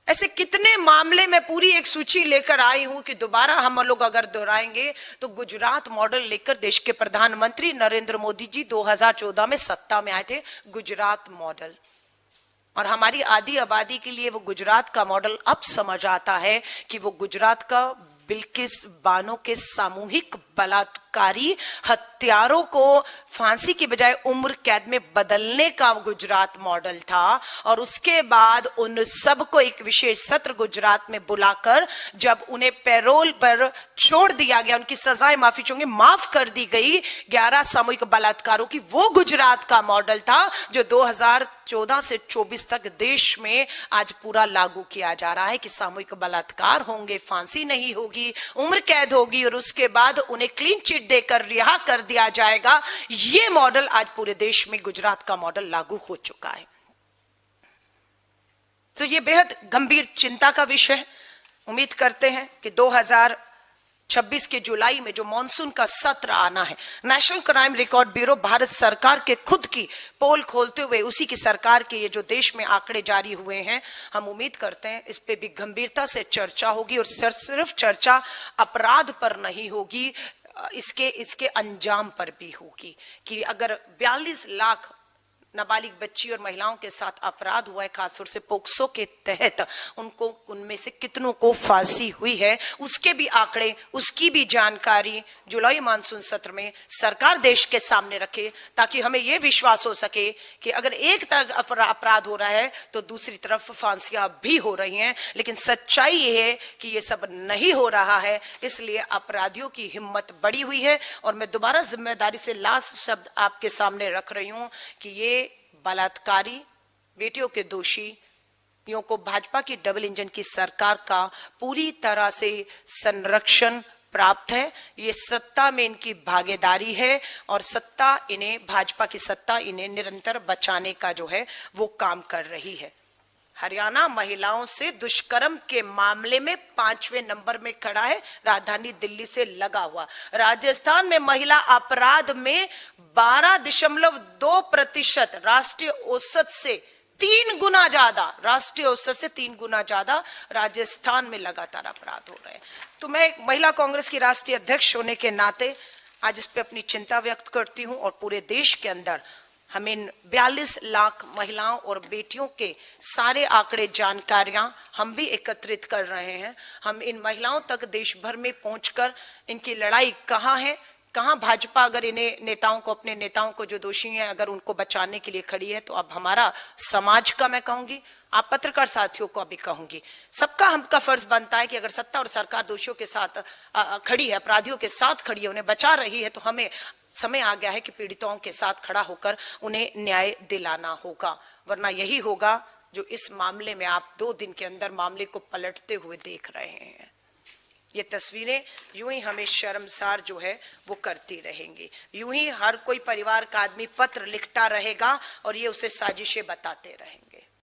ऐसे कितने मामले में पूरी एक सूची लेकर आई हूं कि दोबारा हम लोग अगर दोहराएंगे तो गुजरात मॉडल लेकर देश के प्रधानमंत्री नरेंद्र मोदी जी 2014 में सत्ता में आए थे। गुजरात मॉडल, और हमारी आधी आबादी के लिए वो गुजरात का मॉडल अब समझ आता है कि वो गुजरात का बिल्किस बानो के सामूहिक बलात्कारी हत्यारों को फांसी की बजाय उम्र कैद में बदलने का गुजरात मॉडल था। और उसके बाद उन सबको एक विशेष सत्र गुजरात में बुलाकर जब उन्हें पैरोल पर छोड़ दिया गया, उनकी सजाएं माफ कर दी गई 11 सामूहिक बलात्कारों की, वो गुजरात का मॉडल था जो 2014 से 24 तक देश में आज पूरा लागू किया जा रहा है कि सामूहिक बलात्कार होंगे, फांसी नहीं होगी, उम्र कैद होगी और उसके बाद उन्हें क्लीन चिट देकर रिहा कर दिया जाएगा। ये मॉडल आज पूरे देश में गुजरात का मॉडल लागू हो चुका है। तो ये बेहद गंभीर चिंता का विषय है। उम्मीद करते हैं कि 2026 के जुलाई में जो मॉनसून का सत्र आना है, national crime record bureau Bharat सरकार के खुद की पोल खोलते हुए उसी की सरकार के ये जो देश में आंकड़े जारी हुए हैं, हम उम्मीद करते हैं इस पे भी गंभीरता से चर्चा होगी। और सिर्फ चर्चा अपराध पर नहीं होगी, इसके अंजाम पर भी होगी कि अगर 42 लाख नाबालिग बच्ची और महिलाओं के साथ अपराध हुआ है, खासतौर से पोक्सो के तहत, उनमें से कितनों को फांसी हुई है, उसके भी आंकड़े, उसकी भी जानकारी जुलाई मानसून सत्र में सरकार देश के सामने रखे, ताकि हमें यह विश्वास हो सके कि अगर एक तरफ अपराध हो रहा है तो दूसरी तरफ फांसियां भी हो रही हैं। लेकिन सच्चाई ये है कि ये सब नहीं हो रहा है, इसलिए अपराधियों की हिम्मत बढ़ी हुई है। और मैं दोबारा जिम्मेदारी से लास्ट शब्द आपके सामने रख रही हूं कि ये बलात्कारी बेटियों के दोषियों को भाजपा की डबल इंजन की सरकार का पूरी तरह से संरक्षण प्राप्त है। ये सत्ता में इनकी भागीदारी है और सत्ता इन्हें, भाजपा की सत्ता इन्हें निरंतर बचाने का जो है वो काम कर रही है। हरियाणा महिलाओं से दुष्कर्म के मामले में 5वें नंबर में खड़ा है, राजधानी दिल्ली से लगा हुआ। राजस्थान में महिला अपराध में 12.2%, राष्ट्रीय औसत से 3 गुना ज्यादा, राष्ट्रीय औसत से 3 गुना ज्यादा राजस्थान में लगातार अपराध हो रहे हैं। तो मैं महिला कांग्रेस की राष्ट्रीय अध्यक्ष होने के नाते आज इस पे अपनी चिंता व्यक्त करती हूं। और पूरे देश के अंदर हम इन 42 लाख महिलाओं और बेटियों के सारे आंकड़े, जानकारियां हम भी एकत्रित कर रहे हैं। हम इन महिलाओं तक देश भर में पहुंचकर इनकी लड़ाई कहां है, कहां भाजपा अगर इन्हें नेताओं को, अपने नेताओं को जो दोषी हैं, अगर उनको बचाने के लिए खड़ी है, तो अब हमारा समाज का, मैं कहूंगी आप पत्रकार साथियों को अभी कहूंगी, सबका हमका फर्ज बनता है कि अगर सत्ता और सरकार दोषियों के साथ खड़ी है, अपराधियों के साथ खड़ी है, उन्हें बचा रही है, तो हमें समय आ गया है कि पीड़ितों के साथ खड़ा होकर उन्हें न्याय दिलाना होगा। वरना यही होगा जो इस मामले में आप 2 दिन के अंदर मामले को पलटते हुए देख रहे हैं। ये तस्वीरें यूं ही हमें शर्मसार जो है वो करती रहेंगी। यूं ही हर कोई परिवार का आदमी पत्र लिखता रहेगा और ये उसे साजिशें बताते रहेंगे।